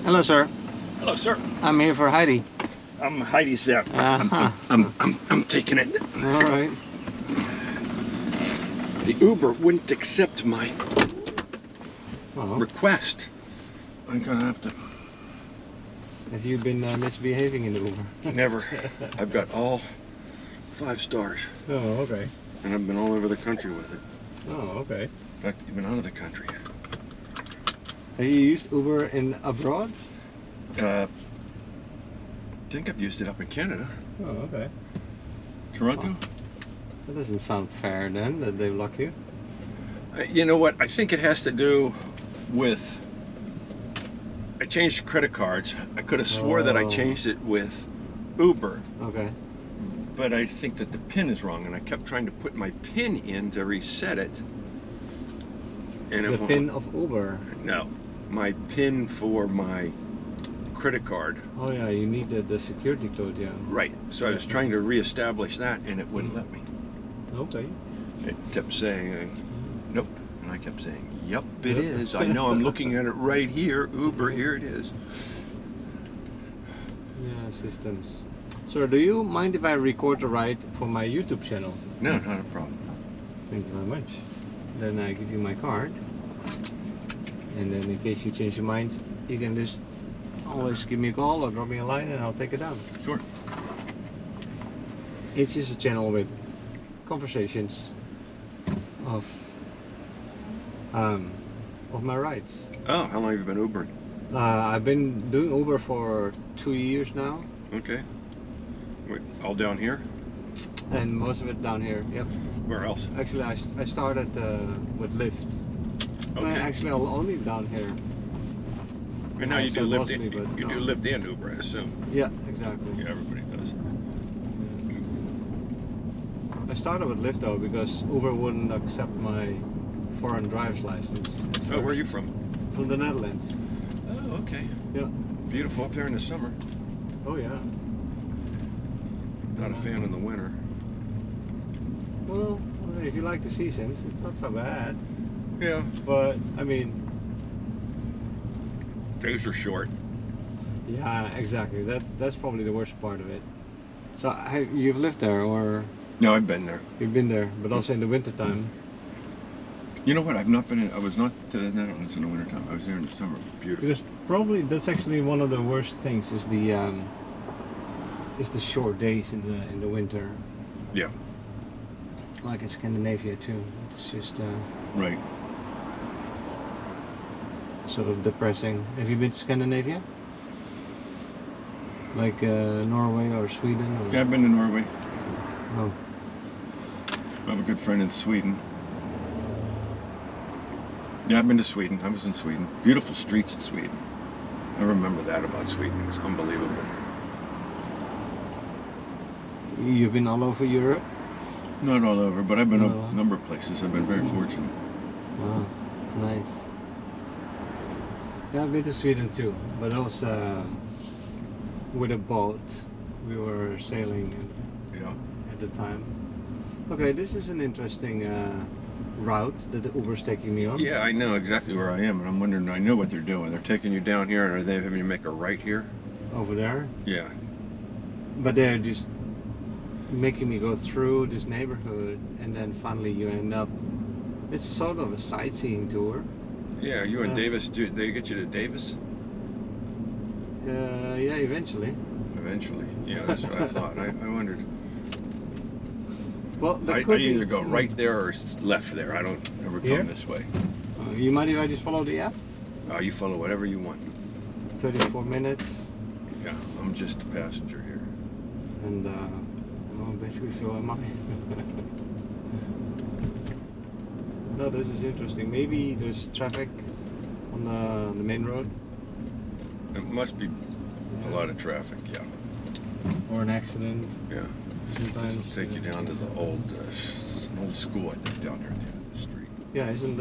Hello, sir. Hello, sir. I'm here for Heidi. I'm Heidi's there. Uh-huh. I'm taking it. All right. The Uber wouldn't accept my request. I'm gonna have to. Have you been misbehaving in the Uber? Never. I've got all 5 stars. Oh, okay. And I've been all over the country with it. Oh, okay. In fact, even out of the country. Have you used Uber abroad? I think I've used it up in Canada. Oh, okay. Toronto? That doesn't sound fair then, that they blocked you. You know what? I think it has to do with... I changed credit cards. I could have swore that I changed it with Uber. Okay. But I think that the PIN is wrong, and I kept trying to put my PIN in to reset it. And the PIN of Uber? No. My PIN for my credit card. Oh yeah, you need the security code, yeah. Right. So I was trying to reestablish that, and it wouldn't let me. Okay. It kept saying, nope. And I kept saying, yep, it is. I know, I'm looking at it right here. Uber, here it is. Yeah, systems. Sir, do you mind if I record a ride for my YouTube channel? No, not a problem. Thank you very much. Then I give you my card. And then in case you change your mind, you can just always give me a call or drop me a line and I'll take it down. Sure. It's just a channel with conversations of my rides. Oh, how long have you been Ubering? I've been doing Uber for 2 years now. Okay. Wait, all down here? And most of it down here, yep. Where else? Actually, I started with Lyft. Okay. Actually, only down here. And now you do Lyft, mostly, you do Lyft and Uber, I assume. Yeah, exactly. Yeah, everybody does. I started with Lyft though because Uber wouldn't accept my foreign driver's license. Oh, where are you from? From the Netherlands. Oh, okay. Yeah. Beautiful up there in the summer. Oh yeah. Not a fan in the winter. Well, if you like the seasons, it's not so bad. Yeah. But I mean, days are short. yeah, exactly. That's probably the worst part of it. So you've lived there, or? No, I've been there. You've been there, but also in the winter time. You know what? I've not been in. I was not to the Netherlands in the winter time. I was there in the summer. Beautiful. Because probably that's actually one of the worst things is the short days in the winter. Yeah. Like in Scandinavia too. It's just right. Sort of depressing. Have you been to Scandinavia? Like Norway or Sweden? Or... Yeah, I've been to Norway. Oh. I have a good friend in Sweden. Yeah, I've been to Sweden. I was in Sweden. Beautiful streets in Sweden. I remember that about Sweden. It was unbelievable. You've been all over Europe? Not all over, but I've been a number of places. I've been very fortunate. Wow, nice. Yeah, I've been to Sweden too, but also with a boat. We were sailing at the time. Okay, this is an interesting route that the Uber's taking me on. Yeah, I know exactly where I am, and I'm wondering, I know what they're doing. They're taking you down here, and are they having you make a right here? Over there? Yeah. But they're just making me go through this neighborhood, and then finally you end up, it's sort of a sightseeing tour. Yeah, you in Davis, do they get you to Davis? Yeah, eventually. Eventually, yeah, that's what I thought. I wondered. Well, I either go right there or left there. I don't ever come this way. You mind if I just follow the app? You follow whatever you want. 34 minutes. Yeah, I'm just a passenger here. And well, basically so am I. No, this is interesting. Maybe there's traffic on the main road. It must be a lot of traffic, yeah. Or an accident. Yeah. Sometimes. This will take you down to the old, it's an old school, I think, down here at the end of the street. Yeah, isn't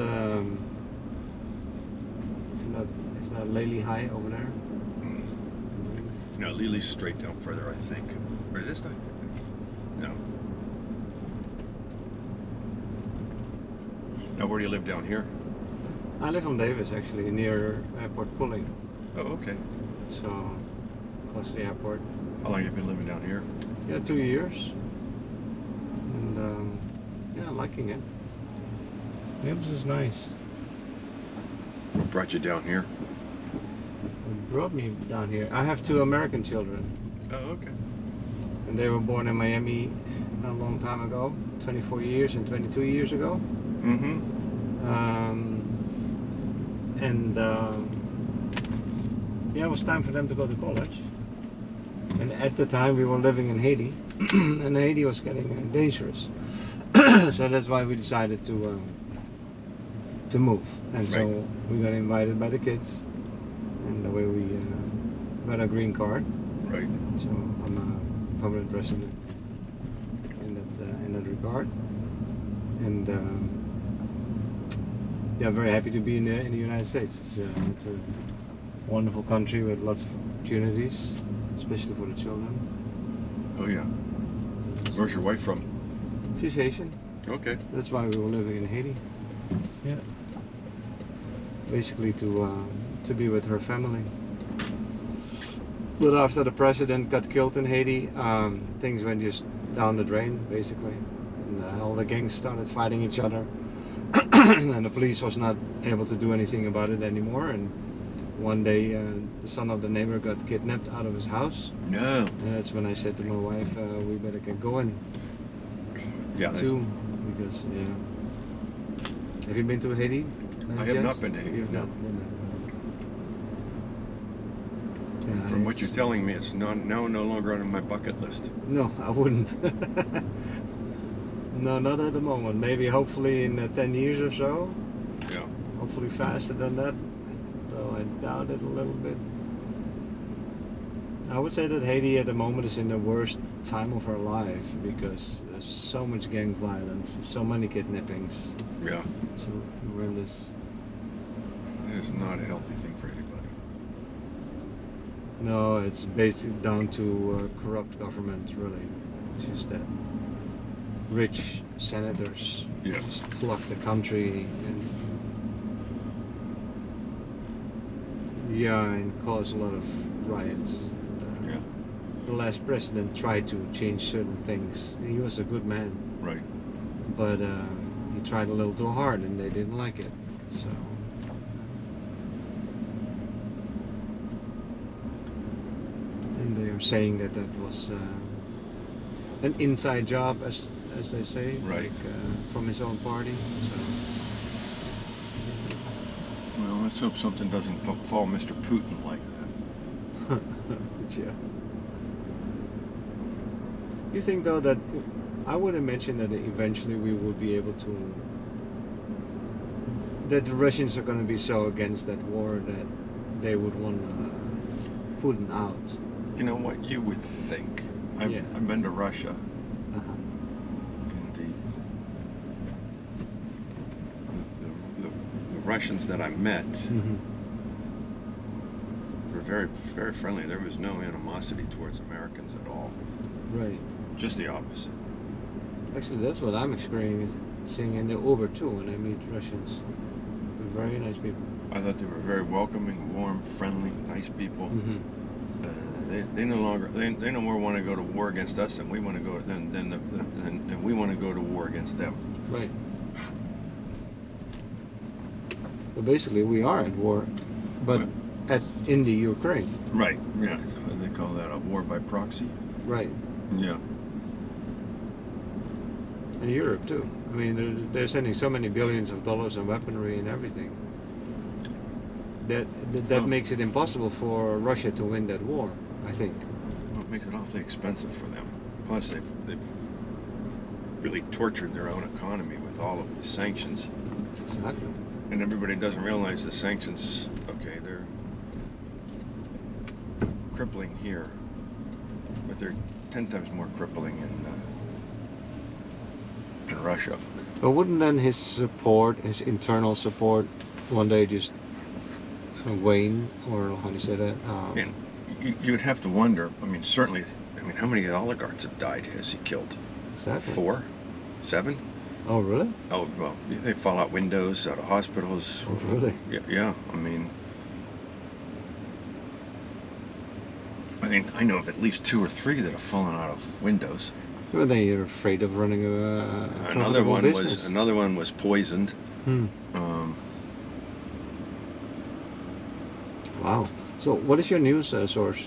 that Lely High over there? No, Lely's straight down further, I think. Or is this the? No. Now, where do you live down here? I live on Davis, actually, near Port Pulling. Oh, okay. So, close to the airport. How long have you been living down here? Yeah, 2 years. And yeah, liking it. Yeah, this is nice. What brought you down here? What brought me down here? I have 2 American children. Oh, okay. And they were born in Miami a long time ago, 24 years and 22 years ago. Mm-hmm. Yeah, it was time for them to go to college. And at the time we were living in Haiti, and Haiti was getting dangerous. So that's why we decided to move. And so Right. we got invited by the kids, and the way we got a green card. Right. So I'm a permanent resident in that regard, and yeah, very happy to be in the United States. It's a wonderful country with lots of opportunities, especially for the children. Oh, yeah. Where's your wife from? She's Haitian. Okay. That's why we were living in Haiti. Yeah. Basically to be with her family. But after the president got killed in Haiti, things went just down the drain, basically. And all the gangs started fighting each other. And the police was not able to do anything about it anymore. And one day, the son of the neighbor got kidnapped out of his house. No. And that's when I said to my wife, we better get going. Yeah. Too, because, yeah. Have you been to Haiti? I have not been to Haiti, You've no. not been there. Yeah, From what you're it's- telling me, it's now no longer on my bucket list. No, I wouldn't. No, not at the moment. Maybe hopefully in 10 years or so. Yeah. Hopefully faster than that. Though I doubt it a little bit. I would say that Haiti at the moment is in the worst time of her life because there's so much gang violence, so many kidnappings. Yeah. It's horrendous. It is not a healthy thing for anybody. No, it's basically down to corrupt government, really. It's just that rich senators Yeah. just pluck the country and cause a lot of riots. Yeah. The last president tried to change certain things. He was a good man, Right. but he tried a little too hard, and they didn't like it. So. And they are saying that was an inside job, as they say, Right. like from his own party. Well, let's hope something doesn't fall Mr. Putin like that. So, yeah. You think though that I would imagine that eventually we would be able to, that the Russians are going to be so against that war that they would want Putin out. You know what you would think? Yeah. I've been to Russia. Uh-huh. And the Russians that I met Mm-hmm. were very, very friendly. There was no animosity towards Americans at all. Right. Just the opposite. Actually, that's what I'm experiencing in the Uber too when I meet Russians. They're very nice people. I thought they were very welcoming, warm, friendly, nice people. Mm-hmm. They no longer they no more want to go to war against us than we want to go than we want to go to war against them. Right. But basically, we are at war, but in the Ukraine. Right. Yeah. So they call that a war by proxy. Right. Yeah. And Europe too. I mean, they're sending so many billions of dollars in weaponry and everything. That makes it impossible for Russia to win that war, I think. Well, it makes it awfully expensive for them. Plus, they've really tortured their own economy with all of the sanctions. Exactly. And everybody doesn't realize the sanctions, okay, they're crippling here, but they're 10 times more crippling in Russia. But wouldn't then his internal support, one day just wane, or how do you say that? And you would have to wonder, I mean, certainly, how many oligarchs have died has he killed? Exactly. 4? 7? Oh, really? Oh, well, they fall out windows, out of hospitals. Oh, really? Yeah, I mean, I mean, I know of at least 2 or 3 that have fallen out of windows. Well, then you're afraid of running a profitable business. Another one was poisoned. Wow. So, what is your news source?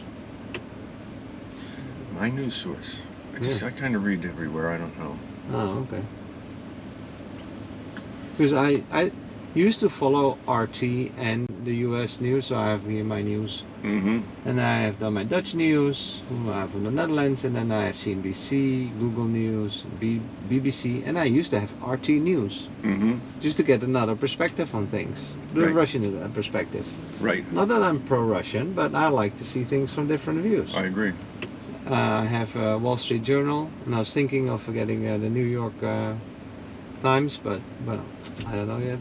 My news source. I kind of read everywhere. I don't know. Oh, okay. Because I used to follow RT and the US news, so I have here my news. And I have done my Dutch news, I have from the Netherlands, and then I have CNBC, Google News, BBC, and I used to have RT News. Just to get another perspective on things. The Russian perspective. Right. Not that I'm pro-Russian, but I like to see things from different views. I agree. I have Wall Street Journal, and I was thinking of getting the New York Times, but well, I don't know yet.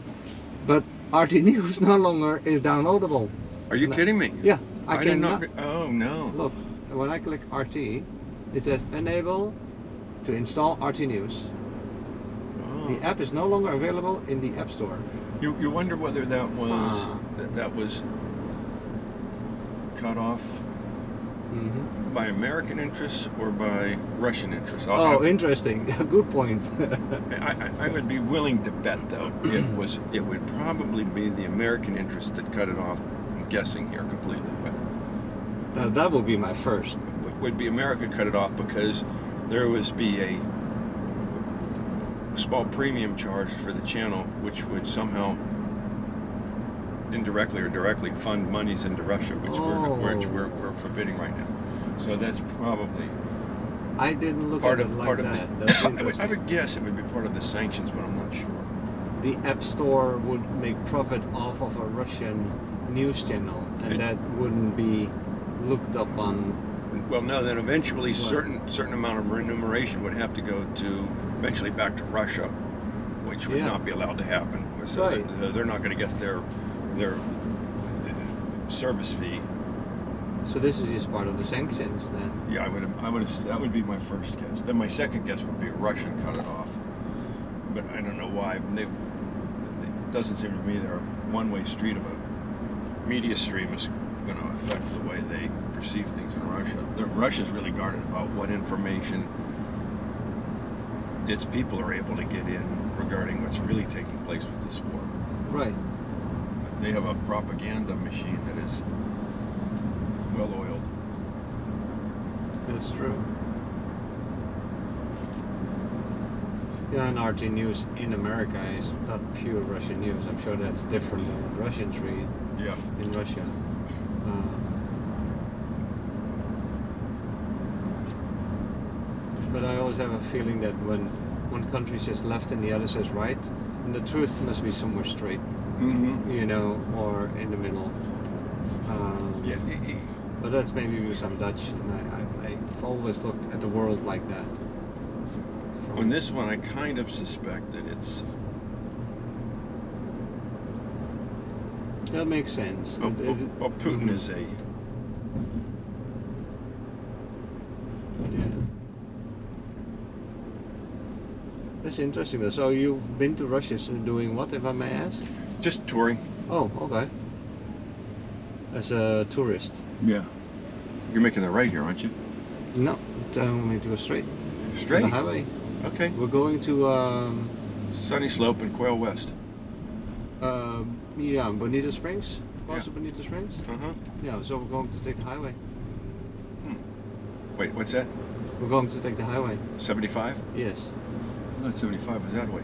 But RT News no longer is downloadable. Are you kidding me? Yeah, I did not. Oh no! Look, when I click RT, it says enable to install RT News. Oh. The app is no longer available in the App Store. You wonder whether that was that was cut off by American interests or by Russian interests. Interesting. Good point. I would be willing to bet, though, it would probably be the American interest that cut it off. I'm guessing here completely, but that would be my first. Would be America cut it off because there would be a small premium charged for the channel, which would somehow indirectly or directly fund monies into Russia, which we're forbidding right now. So that's probably. I didn't look at it like that. That's interesting. I would guess it would be part of the sanctions, but I'm not sure. The App Store would make profit off of a Russian news channel, and that wouldn't be looked up on. Well, no. Then eventually, certain amount of remuneration would have to go to eventually back to Russia, which would not be allowed to happen. So they're not going to get their service fee. So this is just part of the sanctions then? Yeah, that would be my first guess. Then my second guess would be Russian cut it off. But I don't know why. It doesn't seem to me their one-way street of a media stream is going to affect the way they perceive things in Russia. Russia's really guarded about what information its people are able to get in regarding what's really taking place with this war. Right. They have a propaganda machine that is well-oiled. That's true. Yeah, and RT News in America is not pure Russian news. I'm sure that's different than what Russians read in Russia. But I always have a feeling that when one country says left and the other says right, and the truth must be somewhere straight. You know, or in the middle. But that's maybe because I'm Dutch, and I've always looked at the world like that. On this one, I kind of suspect that it's. That makes sense. Well, Putin is a. Yeah. That's interesting though. So you've been to Russia, so doing what, if I may ask? Just touring. Oh, okay. As a tourist. Yeah. You're making the right here, aren't you? No, telling me to go straight. Straight? To the highway. Okay. We're going to Sunny Slope and Quail West. Yeah, Bonita Springs. Close to Bonita Springs. Yeah, so we're going to take the highway. Wait, what's that? We're going to take the highway. 75? Yes. I thought 75 was that way.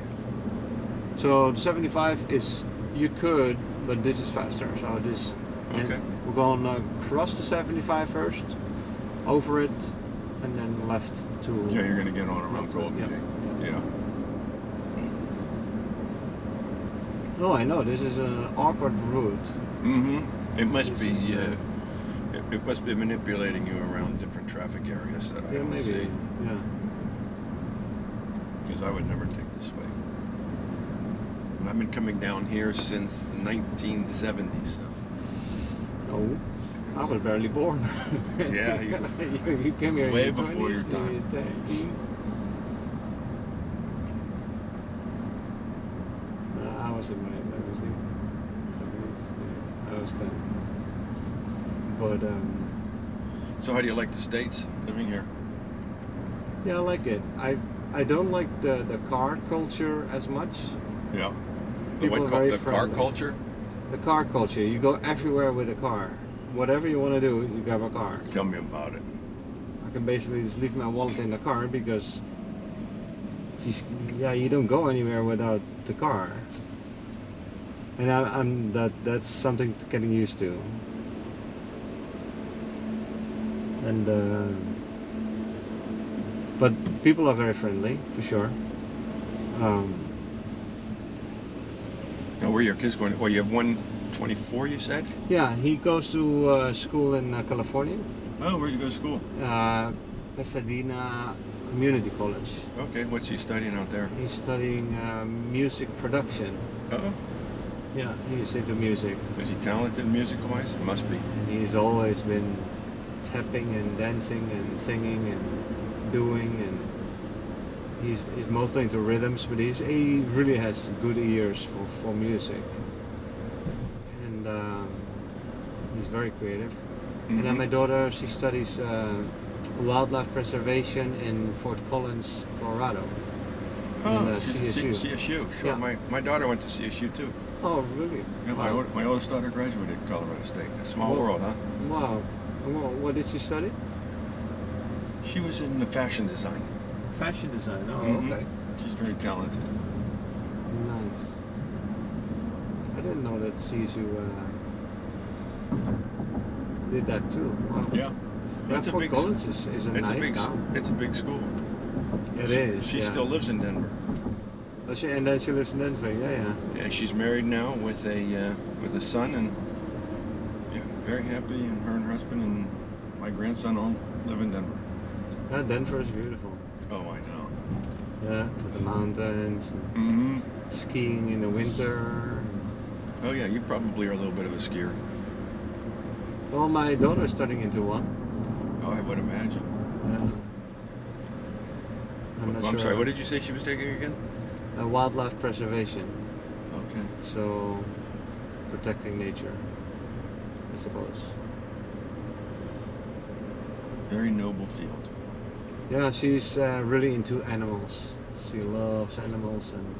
So the 75 is, you could, but this is faster. So this. Okay. We're going to cross the 75 first, over it, and then left to. Yeah, you're going to get on around Golden Gate. Yeah. No, I know this is an awkward route. It must be. It must be manipulating you around different traffic areas that I don't see. Yeah. Because I would never take this way. And I've been coming down here since the 1970s. Oh, I was barely born. Yeah, you came here way in your before 20s, your time. Teens. I was in my 70s. I was 10. But So how do you like the States, living here? Yeah, I like it. I don't like the car culture as much. Yeah. People are very The car friendly. culture? The car culture. You go everywhere with a car. Whatever you want to do, you grab a car. Tell me about it. I can basically just leave my wallet in the car because you don't go anywhere without the car. And that's something getting used to. And but people are very friendly for sure. Now, where are your kids going? Well, you have one 24, you said? Yeah, he goes to school in California. Oh, where do you go to school? Pasadena Community College. Okay, what's he studying out there? He's studying music production. Oh. Yeah, he's into music. Is he talented music-wise? He must be. And he's always been tapping and dancing and singing and doing, and he's mostly into rhythms, but he really has good ears for music. And he's very creative. Mm-hmm. And then my daughter, she studies wildlife preservation in Fort Collins, Colorado. Oh, in CSU. CSU. Sure, Yeah. my daughter went to CSU too. Oh, really? Yeah, Wow. my oldest daughter graduated Colorado State. A small Whoa. world, huh? Wow. What did she study? She was in the fashion design. Fashion design. Oh, Mhm. okay. She's very talented. Nice. I didn't know that CSU did that too. Wow. Yeah. Yeah, It's a Fort big- Collins is a It's nice a big. town. It's a big school. It is. She yeah. still lives in Denver. And then she lives in Denver. Yeah. Yeah, she's married now with a son, and yeah, very happy. And her husband and my grandson all live in Denver. Yeah, Denver is beautiful. Oh, I know. Yeah, with the mountains, and Mm-hmm. skiing in the winter. Oh yeah, you probably are a little bit of a skier. Well, my daughter's turning into one. Oh, I would imagine. Yeah. I'm sorry. What did you say she was taking again? Wildlife preservation. Okay. So, protecting nature, I suppose. Very noble field. Yeah, she's really into animals. She loves animals, and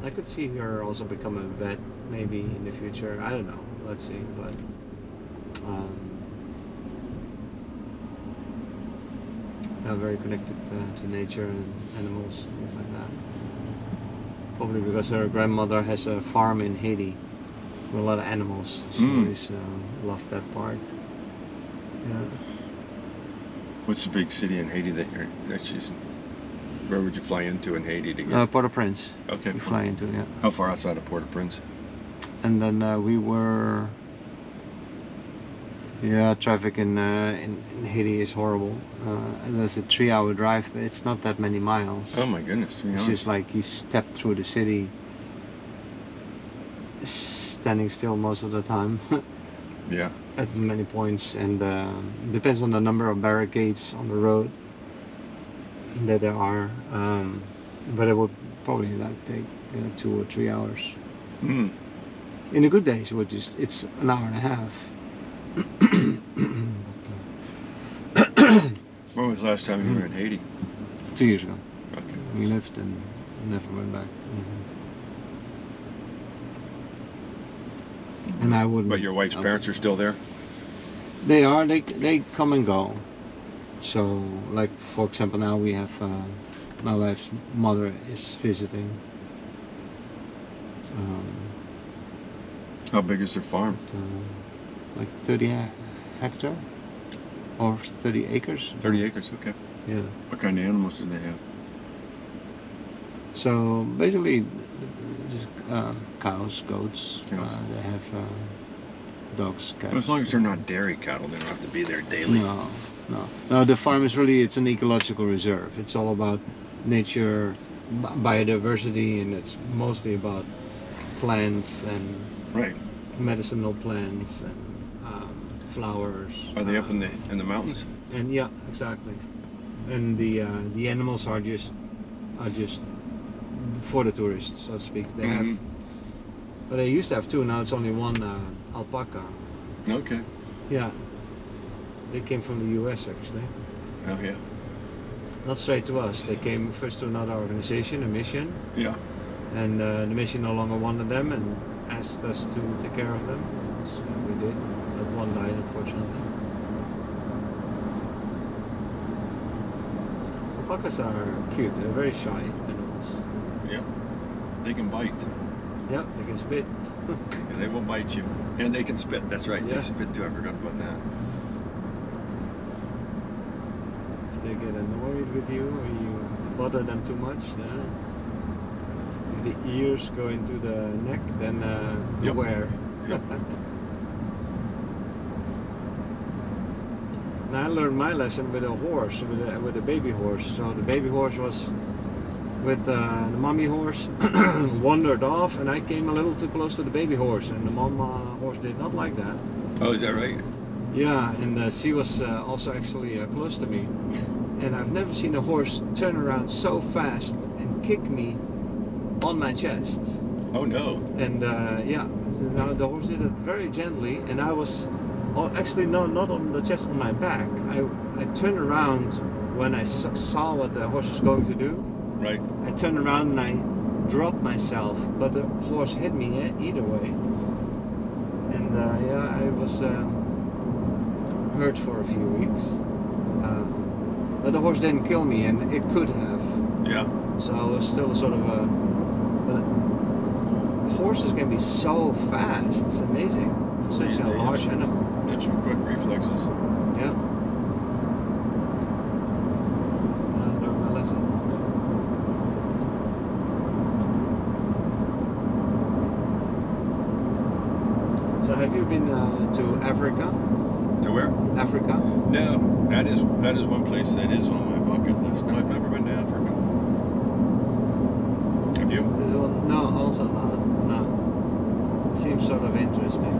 I could see her also become a vet maybe in the future. I don't know. Let's see. But yeah, very connected to nature and animals, things like that. Probably because her grandmother has a farm in Haiti with a lot of animals. She always loved that part. Yeah. What's the big city in Haiti that she's? Where would you fly into in Haiti to get? Port-au-Prince. Okay. We fly into, yeah. How far outside of Port-au-Prince? And then we were. Yeah, traffic in Haiti is horrible. There's a 3-hour drive, but it's not that many miles. Oh my goodness! It's just like you step through the city, standing still most of the time. Yeah. At many points, and depends on the number of barricades on the road that there are. But it would probably like take 2 or 3 hours. Mm. In the good days, it's an hour and a half. When was the last time you were in Haiti? 2 years ago. Okay. We lived and never went back. And I wouldn't. But your wife's parents are still there? They are. They come and go. So, like for example, now we have my wife's mother is visiting. How big is their farm? Like 30 hectare or 30 acres. 30 acres. Okay. Yeah. What kind of animals do they have? So basically, just cows, goats. Yes. They have dogs, cats. Well, as long as they're not dairy cattle, they don't have to be there daily. No. The farm is really, it's an ecological reserve. It's all about nature, biodiversity, and it's mostly about plants and Right. medicinal plants and flowers. Are they up in the mountains? And yeah, exactly. And the animals are just for the tourists, so to speak. They have, but they used to have 2. Now it's only 1 alpaca. Okay. Yeah. They came from the US actually. Oh yeah. Not straight to us. They came first to another organization, a mission. Yeah. And the mission no longer wanted them and asked us to take care of them. So we did. But one died, unfortunately. Alpacas are cute. They're very shy animals. Yeah. They can bite. Yeah, they can spit. They will bite you. And they can spit. That's right. Yeah. They spit too. I forgot about that. If they get annoyed with you or you bother them too much, if the ears go into the neck, then beware. Yep. And I learned my lesson with a horse, with a baby horse. So the baby horse was with the mommy horse, wandered off, and I came a little too close to the baby horse, and the mama horse did not like that. Oh, is that right? Yeah, and she was also actually close to me. And I've never seen a horse turn around so fast and kick me on my chest. Oh no. And yeah, now the horse did it very gently, and I was actually not on the chest, on my back. I turned around when I saw what the horse was going to do. Right. I turned around and I dropped myself, but the horse hit me either way. And yeah, I was hurt for a few weeks. But the horse didn't kill me, and it could have. Yeah. So I was still sort of a. But horses can be so fast. It's amazing. Such a large animal. They have some quick reflexes. Yeah. I learned my lesson. So have you been to Africa? To where? Africa? No, that is one place that is on my bucket list. No, I've never been to Africa. Have you? No, also not. No. It seems sort of interesting.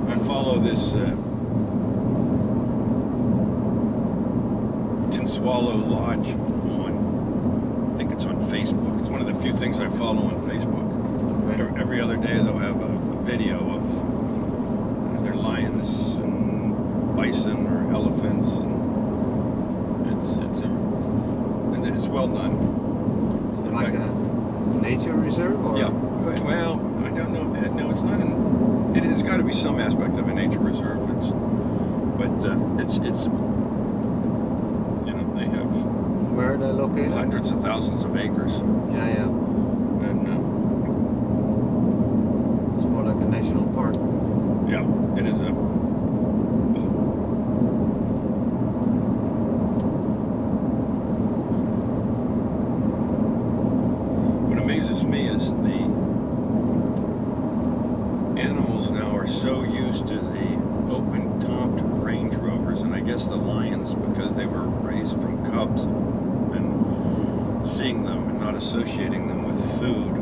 I follow this Tinswallow Lodge on, I think it's on Facebook. It's one of the few things I follow on Facebook. Okay. Every other day they'll have a video of either lions and bison or elephants, and it's well done. Is it like a nature reserve? Or? Yeah. Well, I don't know. No, it's not. It has got to be some aspect of a nature reserve. It's you know, they have. Where are they located? Hundreds of thousands of acres. Yeah, yeah. And it's more like a national park. yeah, it is a. What amazes me is the animals now are so used to the open-topped Range Rovers, and I guess the lions, because they were raised from cubs, and seeing them and not associating them with food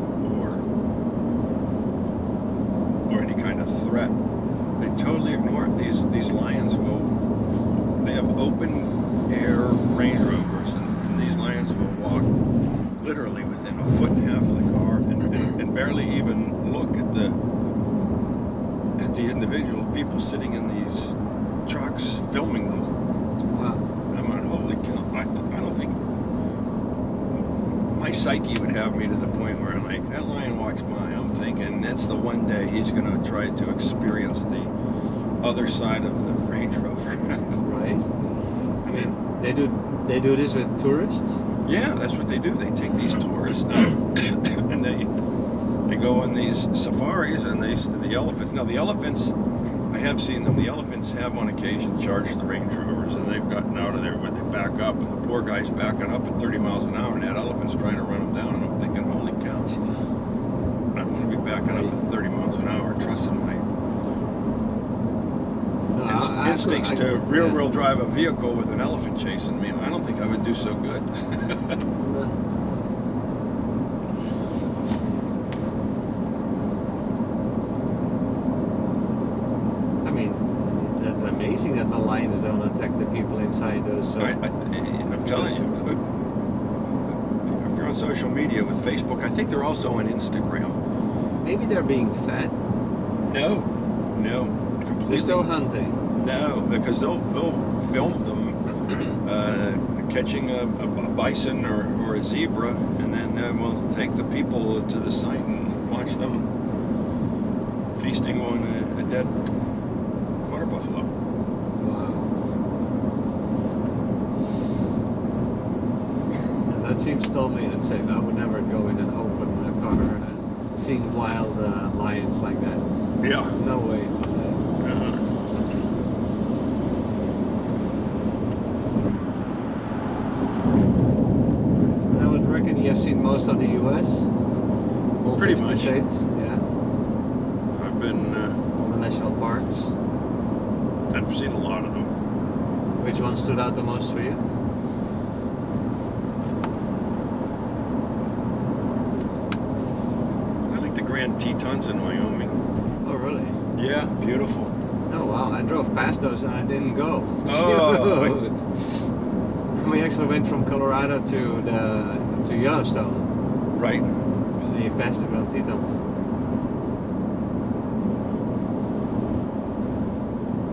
or any kind of threat. They totally ignore it. These lions they have open air Range Rovers, and these lions will walk literally within a foot and a half of the car and barely even look at the individual people sitting in these trucks filming them. Wow. I'm on, holy cow, I don't think my psyche would have me to the point where I'm like, that lion walks by, I'm thinking that's the one day he's going to try to experience the other side of the Range Rover. Right. I mean, they do this with tourists? Yeah, that's what they do. They take these tourists and they go on these safaris, and the elephants. Now the elephants, I have seen them. The elephants have on occasion charged the Range Rovers, and they've gotten out of there where they back up, and the poor guy's backing up at 30 miles an hour, and that elephant's trying to run him down. And I'm thinking, holy cow! I don't want to be backing up at 30 miles an hour, trusting my instincts to rear-wheel drive a vehicle with an elephant chasing me. I don't think I would do so good. I mean, that's amazing that the lions don't attack the people inside those. I'm telling you, if you're on social media with Facebook, I think they're also on Instagram. Maybe they're being fed. No, No, completely. They're still hunting. No, because they'll film them catching a bison or a zebra, and then we'll take the people to the site and watch them feasting on a dead water buffalo. Wow. Yeah, that seems totally unsafe. I would never go in an open car seeing wild lions like that. Yeah. No way. I would reckon you have seen most of the U.S. All Pretty 50 much. states, yeah. I've been. All the national parks. I've seen a lot of them. Which one stood out the most for you? I like the Grand Tetons in Wyoming. Oh, really? Yeah, beautiful. Oh, wow. I drove past those and I didn't go. Oh. We actually went from Colorado to Yellowstone. Right. And you passed the Grand Tetons.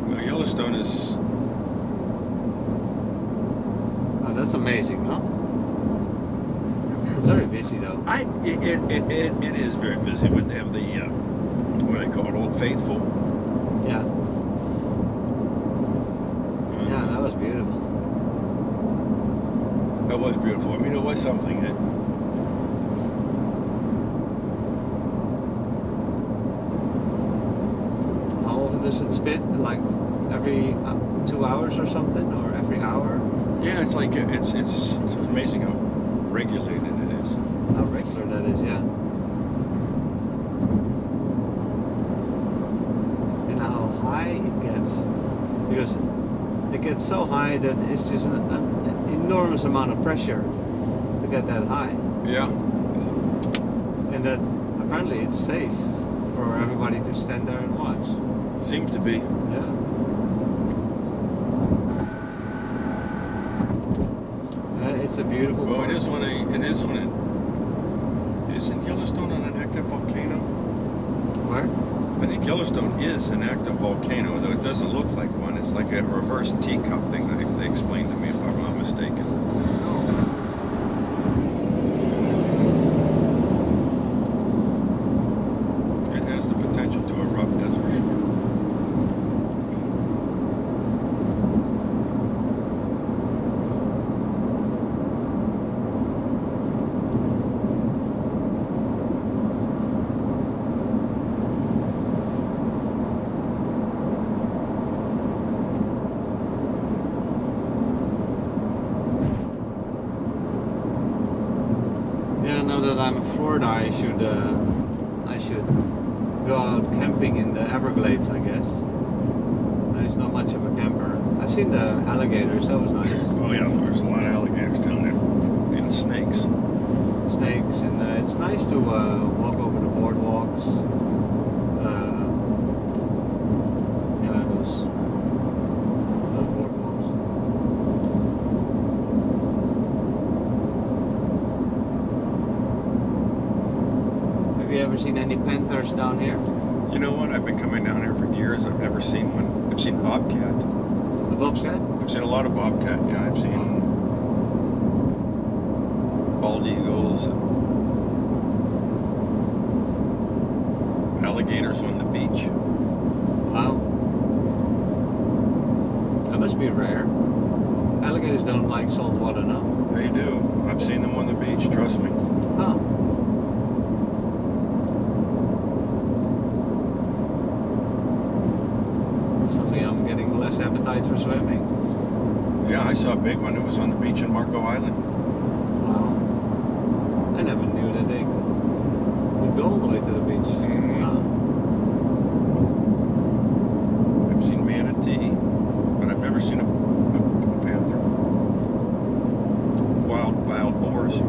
Well, Yellowstone is. Oh, that's amazing, no? It's very busy though. It is very busy, but they have the what do they call it, Old Faithful. Yeah. Yeah, that was beautiful. That was beautiful. I mean, it was something. How often does it spit? Like every 2 hours or something, or every hour? Yeah, it's like it's amazing how regulated it is. How regular that is, yeah. And how high it gets, because it gets so high that it's just an enormous amount of pressure to get that high. Yeah. And that apparently it's safe for everybody to stand there and watch. Seems to be. Yeah. It's a beautiful Well, park. Isn't Yellowstone on an active volcano? Where? I think Yellowstone is an active volcano, though it doesn't look like one. It's like a reverse teacup thing that they explained to me, if I'm not mistaken. Oh. It has the potential to erupt, that's for sure. Yeah, now that I'm in Florida, I should go out camping in the Everglades, I guess. There's not much of a camper. I've seen the alligators, that was nice. Oh yeah, there's a lot of alligators down there. And snakes. Snakes, and it's nice to walk over the boardwalks. Yeah, those boardwalks. Have you ever seen any panthers down here? You know what? I've been coming down here for years. I've never seen one. I've seen bobcat. The bobcat? I've seen a lot of bobcat. Yeah, I've seen bald eagles and alligators on the beach. Wow. That must be rare. Alligators don't like salt water, no? They do. I've seen them on the beach, trust me. Oh. Suddenly I'm getting less appetite for swimming. Yeah, I saw a big one. It was on the beach in Marco Island. Wow. I never knew that they would go all the way to the beach. Mhm. I've seen manatee, but I've never seen a panther. Wild boars.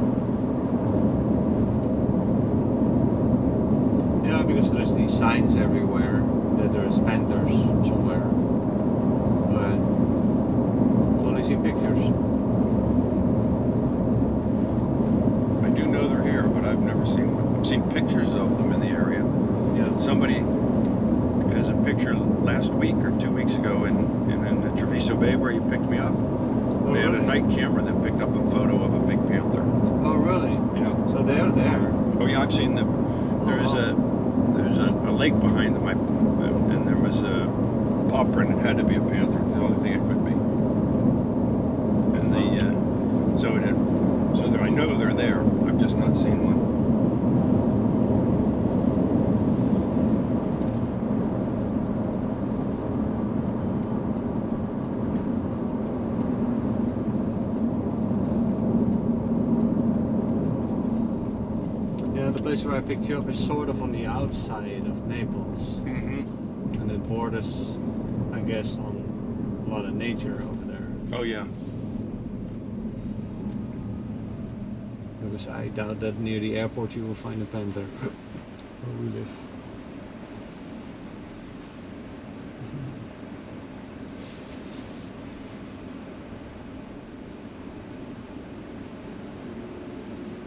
Yeah, because there's these signs everywhere that there's panthers somewhere. But I've only seen pictures. I do know they're here, but I've never seen one. I've seen pictures of them in the area. Yeah. Somebody has a picture last week or 2 weeks ago in the Treviso Bay where you picked me up. Oh, They had a really? night camera that picked up a photo of a big panther. Oh, really? Yeah. So they're there. Oh yeah, I've seen them. There's a lake behind them, and there was a paw print. It had to be a panther. The only thing it could be. And I know they're there. I've just not seen one. Yeah, the place where I picked you up is sort of on the outside of Naples. Mm-hmm. And it borders, I guess, on a lot of nature over there. Oh yeah. Because I doubt that near the airport you will find a panther where we live.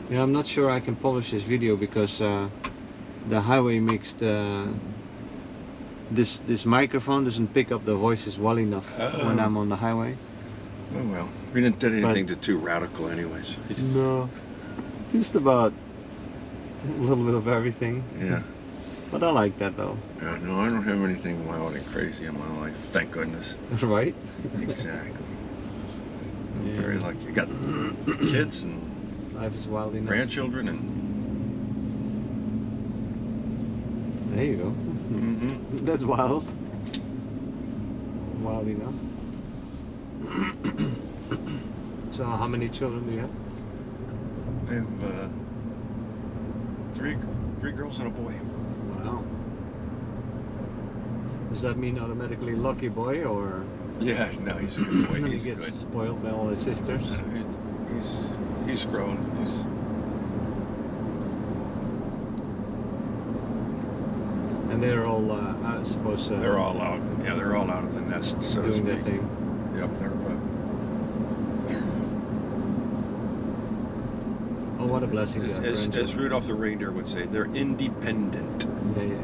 Yeah, I'm not sure I can polish this video because the highway makes this microphone doesn't pick up the voices well enough when I'm on the highway. Oh well, we didn't do anything too radical, anyways. No, just about a little bit of everything. Yeah. But I like that though. Yeah, no, I don't have anything wild and crazy in my life. Thank goodness. Right? Exactly. I'm Yeah. very lucky. I got kids and Life is wild enough. grandchildren and. There you go. Mm-hmm. That's wild. Wild enough. So how many children do you have? I have three girls and a boy. Wow. Does that mean automatically lucky boy, or Yeah, no, he's a good boy. he He's gets good. spoiled by all his sisters? He's grown. And they're all, I suppose, They're all out. Yeah, they're all out of the nest, so to doing their speak. thing. Yep, they're. Oh, what a blessing to have As grandchildren. Rudolph the reindeer would say, they're independent. Yeah.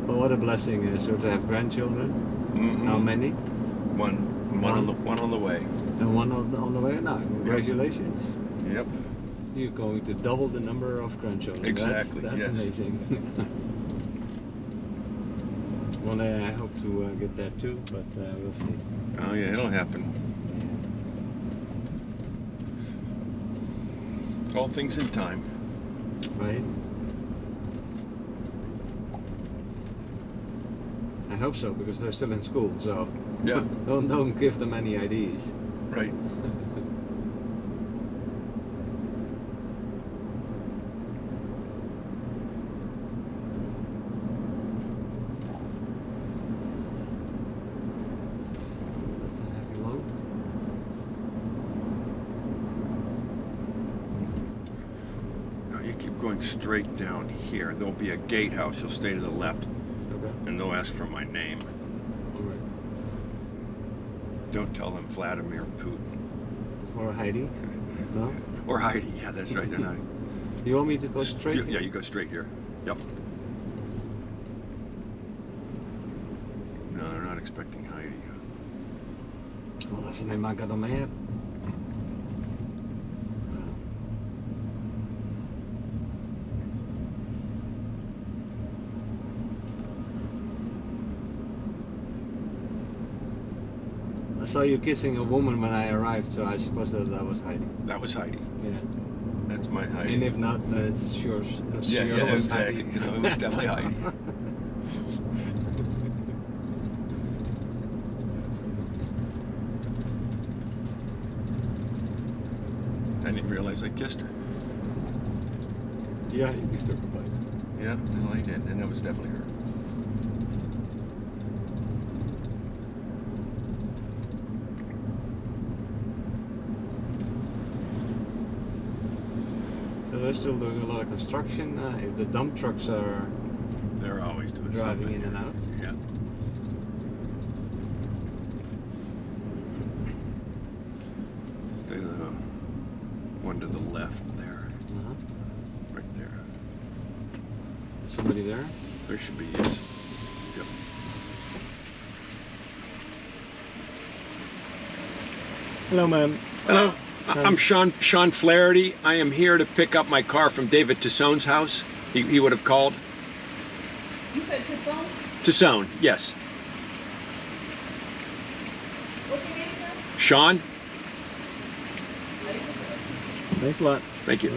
Well, what a blessing so to have grandchildren. Mm-hmm. How many? One on the way. And one on the way now. Congratulations. Yep. You're going to double the number of grandchildren. Exactly, That's yes. amazing. One day I hope to get that too, but we'll see. Oh yeah, it'll happen. All things in time. Right? I hope so, because they're still in school, so Yeah. don't give them any IDs. Right. That's a heavy load. Now you keep going straight down here. There'll be a gatehouse. You'll stay to the left, Okay. and they'll ask for my name. All right. Don't tell them Vladimir Putin. Or Heidi? No? Or Heidi. Yeah, that's right. They're not. You want me to go straight? Yeah, you go straight here. Yep. No, they're not expecting Heidi. Well, that's the name I got on my app. I saw you kissing a woman when I arrived, so I suppose that was Heidi. That was Heidi. Yeah. That's my Heidi. And if not, it's sure. Yeah, sure yeah, it was exactly. Heidi. No, it was definitely Heidi. I didn't realize I kissed her. Yeah, you kissed her goodbye. Yeah, no, I did, and it was definitely her. So they're still doing a lot of construction. If the dump trucks are They're always doing driving something. in and out. Yeah. Stay to the one to the left there, Uh-huh. right there. Is somebody there? There should be, yes. Yep. Hello, ma'am. Hello. I'm Sean Flaherty. I am here to pick up my car from David Tasson's house. He would have called. You said Tasson? Tasson, yes. What's your name, sir? Sean? Thanks a lot. Thank you.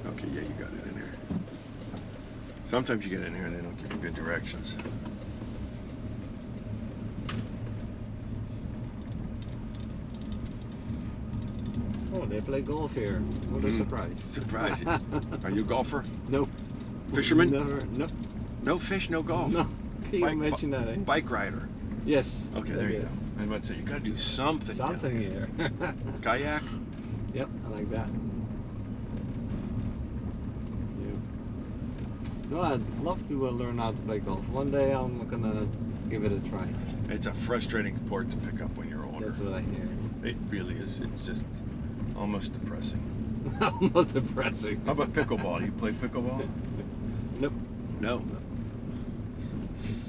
Okay, yeah, you got it in here. Sometimes you get in here and they don't give you good directions. Oh, they play golf here. What a surprise. Surprise. Are you a golfer? Nope. Fisherman? Never. No. No fish, no golf. No. Can you mention that, eh? Bike rider. Yes. Okay, there you go. I was about to say, you gotta do something. Something here. Kayak? Yep, I like that. Yeah. No, I'd love to learn how to play golf. One day I'm gonna give it a try. It's a frustrating sport to pick up when you're older. That's what I hear. It really is. It's just almost depressing. Almost depressing. How about pickleball? You play pickleball? Nope. No. It's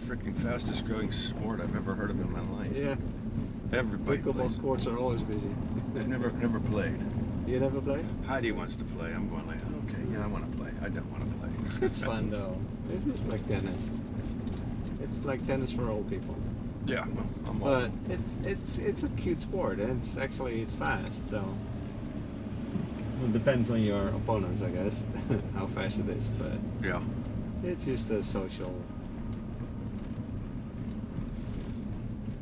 the freaking fastest growing sport I've ever heard of in my life. Yeah. Everybody Pickleball plays. courts are always busy. Never played. You never play? Heidi wants to play. I'm going like, okay, yeah, I want to play. I don't want to play. It's fun though. It's just like tennis. It's like tennis for old people. Yeah, well, I'm But it's a cute sport and it's fast, so it depends on your opponents, I guess, how fast it is, but yeah. it's just a social.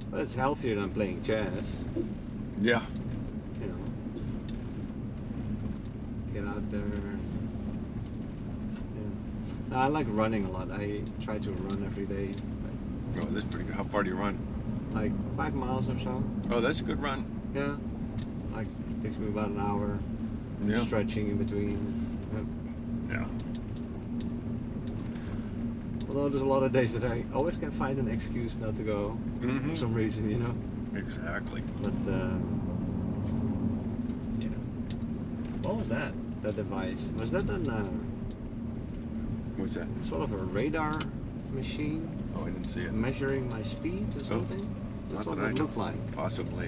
But it's healthier than playing chess, Yeah. you know. Get out there. Yeah. I like running a lot. I try to run every day. Oh, that's pretty good. How far do you run? Like 5 miles or so. Oh, that's a good run. Yeah. Like it takes me about an hour. Yeah. Stretching in between. Yeah. Although there's a lot of days that I always can find an excuse not to go for some reason, you know. Exactly. But you know, what was that? That device? Was that an What's that? sort of a radar machine Oh, I didn't see it. measuring my speed or something? That's Not what that I it know. looked like. Possibly.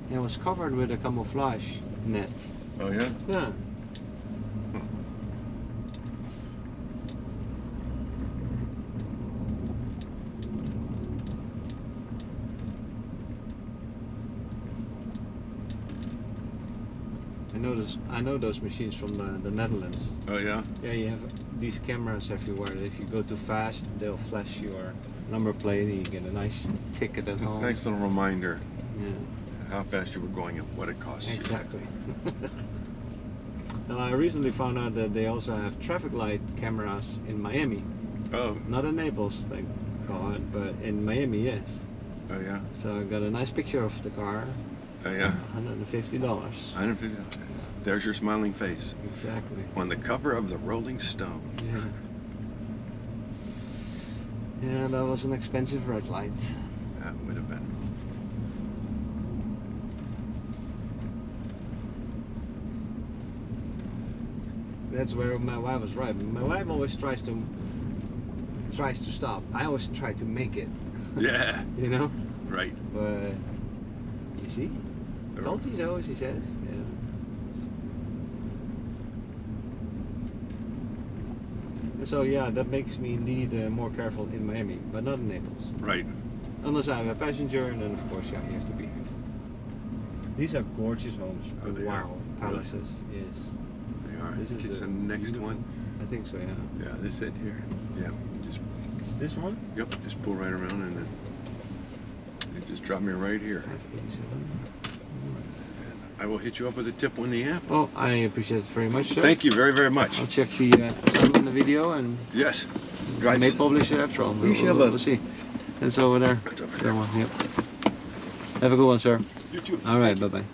And it was covered with a camouflage net. Oh yeah. Yeah. I know those machines from the Netherlands. Oh yeah. Yeah, you have these cameras everywhere. If you go too fast, they'll flash your number plate and you get a nice ticket at home. Nice little reminder Yeah, how fast you were going and what it cost you. exactly. And I recently found out that they also have traffic light cameras in Miami. Oh. Not in Naples, thank God, but in Miami, yes. Oh yeah. So I got a nice picture of the car. Oh yeah. $150. $150. There's your smiling face. Exactly. On the cover of the Rolling Stone. Yeah. Yeah, that was an expensive red light. That would have been. That's where my wife was right. My wife always tries to stop. I always try to make it. Yeah. You know? Right. But you see? Told you so, she says. Yeah. And so yeah, that makes me indeed more careful in Miami, but not in Naples. Right. Unless I'm a passenger, and then of course, yeah, you have to be. These are gorgeous homes. Oh, they wow, are. palaces. Yes. They are. This is It's a the next beautiful- one. I think so. Yeah. Yeah, this it here. Yeah. You just. Is this one? Yep. Just pull right around and then. You just drop me right here. 587. I will hit you up with a tip when the app. Well, I appreciate it very much, sir. Thank you very, very much. I'll check the title in the video, and Yes. I may publish it after all. We should have a- We'll see. It's over there. It's over That there. one, yep. Have a good one, sir. You too. All right, bye-bye.